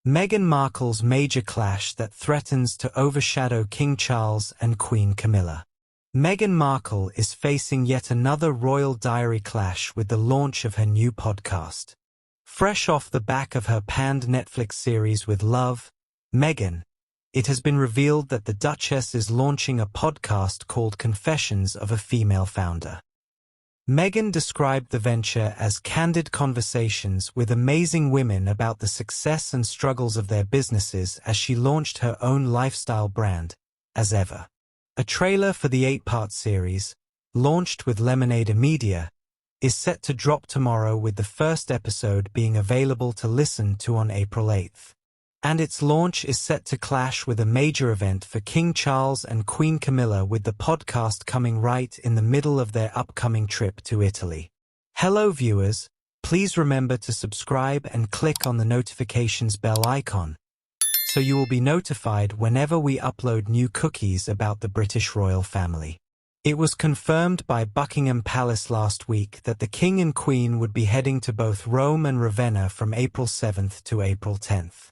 Meghan Markle's major clash that threatens to overshadow King Charles and Queen Camilla. Meghan Markle is facing yet another royal diary clash with the launch of her new podcast. Fresh off the back of her panned Netflix series with Love, Meghan, it has been revealed that the Duchess is launching a podcast called Confessions of a Female Founder. Meghan described the venture as candid conversations with amazing women about the success and struggles of their businesses as she launched her own lifestyle brand, As Ever. A trailer for the 8-part series, launched with Lemonada Media, is set to drop tomorrow, with the first episode being available to listen to on April 8th. And its launch is set to clash with a major event for King Charles and Queen Camilla, with the podcast coming right in the middle of their upcoming trip to Italy. Hello viewers, please remember to subscribe and click on the notifications bell icon, so you will be notified whenever we upload new cookies about the British royal family. It was confirmed by Buckingham Palace last week that the King and Queen would be heading to both Rome and Ravenna from April 7th to April 10th.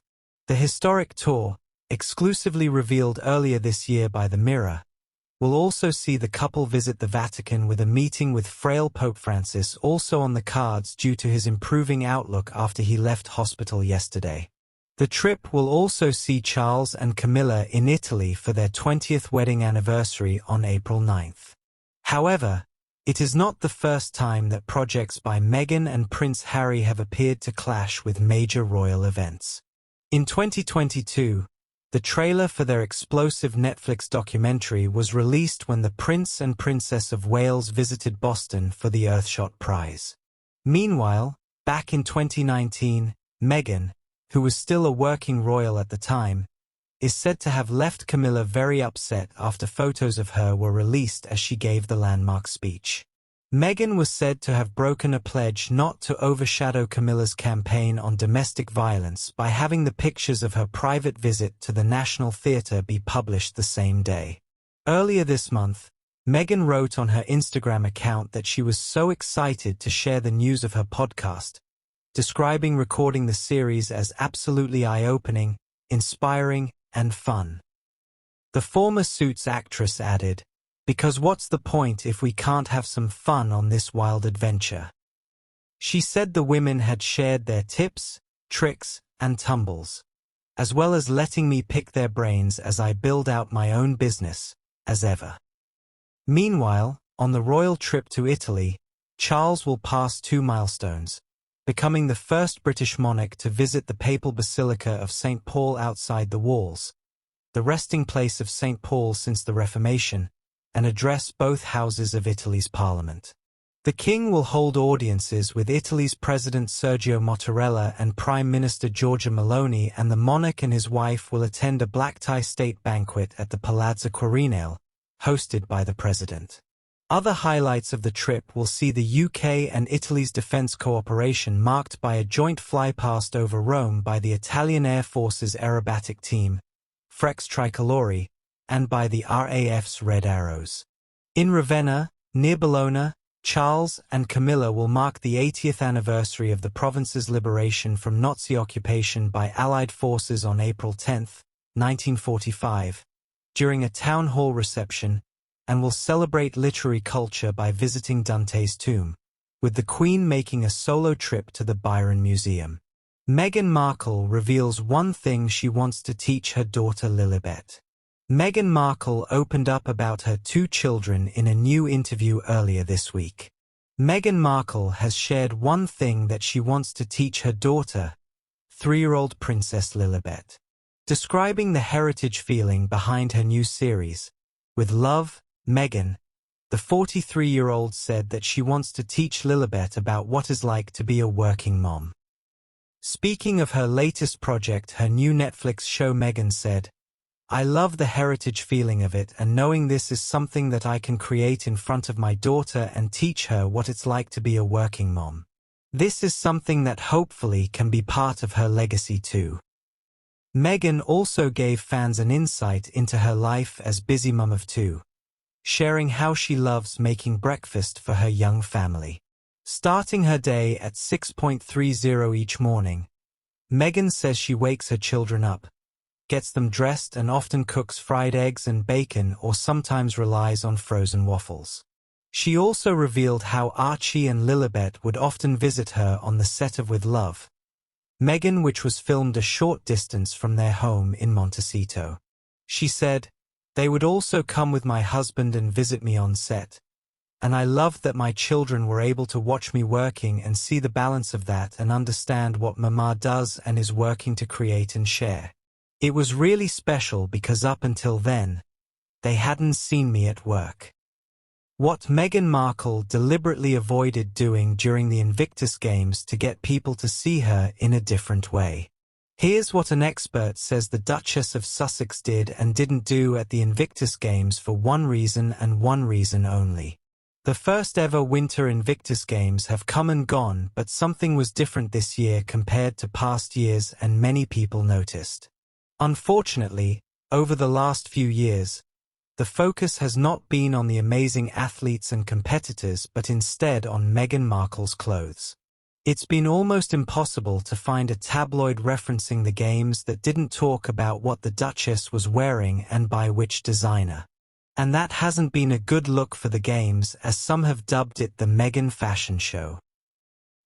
The historic tour, exclusively revealed earlier this year by The Mirror, will also see the couple visit the Vatican, with a meeting with frail Pope Francis also on the cards due to his improving outlook after he left hospital yesterday. The trip will also see Charles and Camilla in Italy for their 20th wedding anniversary on April 9th. However, it is not the first time that projects by Meghan and Prince Harry have appeared to clash with major royal events. In 2022, the trailer for their explosive Netflix documentary was released when the Prince and Princess of Wales visited Boston for the Earthshot Prize. Meanwhile, back in 2019, Meghan, who was still a working royal at the time, is said to have left Camilla very upset after photos of her were released as she gave the landmark speech. Meghan was said to have broken a pledge not to overshadow Camilla's campaign on domestic violence by having the pictures of her private visit to the National Theatre be published the same day. Earlier this month, Meghan wrote on her Instagram account that she was so excited to share the news of her podcast, describing recording the series as absolutely eye-opening, inspiring, and fun. The former Suits actress added, "Because what's the point if we can't have some fun on this wild adventure?" She said the women had shared their tips, tricks, and tumbles, as well as letting me pick their brains as I build out my own business, as ever. Meanwhile, on the royal trip to Italy, Charles will pass 2 milestones, becoming the first British monarch to visit the Papal Basilica of St. Paul outside the walls, the resting place of St. Paul since the Reformation, and address both houses of Italy's parliament. The King will hold audiences with Italy's President Sergio Mattarella and Prime Minister Giorgia Meloni, and the monarch and his wife will attend a black-tie state banquet at the Palazzo Quirinale, hosted by the President. Other highlights of the trip will see the UK and Italy's defense cooperation marked by a joint flypast over Rome by the Italian Air Force's aerobatic team, Frex Tricolori, and by the RAF's Red Arrows. In Ravenna, near Bologna, Charles and Camilla will mark the 80th anniversary of the province's liberation from Nazi occupation by Allied forces on April 10, 1945, during a town hall reception, and will celebrate literary culture by visiting Dante's tomb, with the Queen making a solo trip to the Byron Museum. Meghan Markle reveals one thing she wants to teach her daughter Lilibet. Meghan Markle opened up about her 2 children in a new interview earlier this week. Meghan Markle has shared one thing that she wants to teach her daughter, 3-year-old Princess Lilibet. Describing the heritage feeling behind her new series, with Love, Meghan, the 43-year-old said that she wants to teach Lilibet about what it's like to be a working mom. Speaking of her latest project, her new Netflix show, Meghan said, "I love the heritage feeling of it, and knowing this is something that I can create in front of my daughter and teach her what it's like to be a working mom. This is something that hopefully can be part of her legacy too." Meghan also gave fans an insight into her life as busy mum of 2, sharing how she loves making breakfast for her young family. Starting her day at 6:30 each morning, Meghan says she wakes her children up, gets them dressed and often cooks fried eggs and bacon or sometimes relies on frozen waffles. She also revealed how Archie and Lilibet would often visit her on the set of With Love, Meghan, which was filmed a short distance from their home in Montecito. She said, "They would also come with my husband and visit me on set. And I loved that my children were able to watch me working and see the balance of that and understand what Mama does and is working to create and share. It was really special because up until then, they hadn't seen me at work." What Meghan Markle deliberately avoided doing during the Invictus Games to get people to see her in a different way. Here's what an expert says the Duchess of Sussex did and didn't do at the Invictus Games for one reason and one reason only. The first ever Winter Invictus Games have come and gone, but something was different this year compared to past years and many people noticed. Unfortunately, over the last few years, the focus has not been on the amazing athletes and competitors but instead on Meghan Markle's clothes. It's been almost impossible to find a tabloid referencing the games that didn't talk about what the Duchess was wearing and by which designer. And that hasn't been a good look for the games, as some have dubbed it the Meghan fashion show.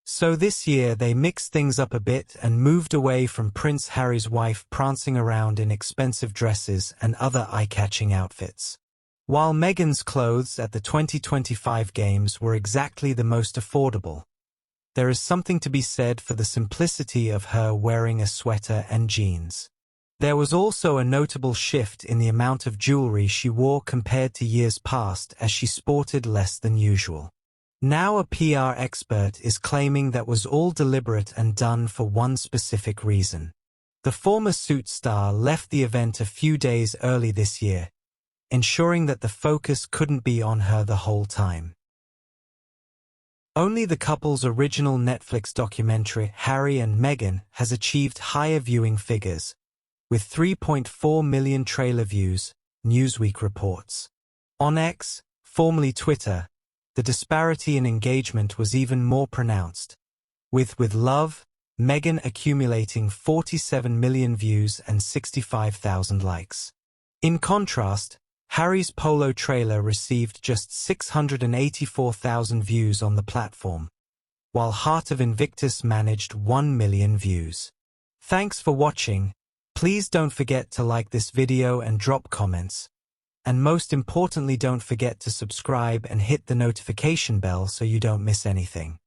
So this year they mixed things up a bit and moved away from Prince Harry's wife prancing around in expensive dresses and other eye-catching outfits. While Meghan's clothes at the 2025 Games were exactly the most affordable, there is something to be said for the simplicity of her wearing a sweater and jeans. There was also a notable shift in the amount of jewelry she wore compared to years past, as she sported less than usual. Now a PR expert is claiming that was all deliberate and done for one specific reason. The former Suit star left the event a few days early this year, ensuring that the focus couldn't be on her the whole time. Only the couple's original Netflix documentary, Harry and Meghan, has achieved higher viewing figures, with 3.4 million trailer views, Newsweek reports. On X, formerly Twitter, the disparity in engagement was even more pronounced, with Love, Meghan accumulating 47 million views and 65,000 likes. In contrast, Harry's polo trailer received just 684,000 views on the platform, while Heart of Invictus managed 1 million views. Thanks for watching. Please don't forget to like this video and drop comments. And most importantly, don't forget to subscribe and hit the notification bell so you don't miss anything.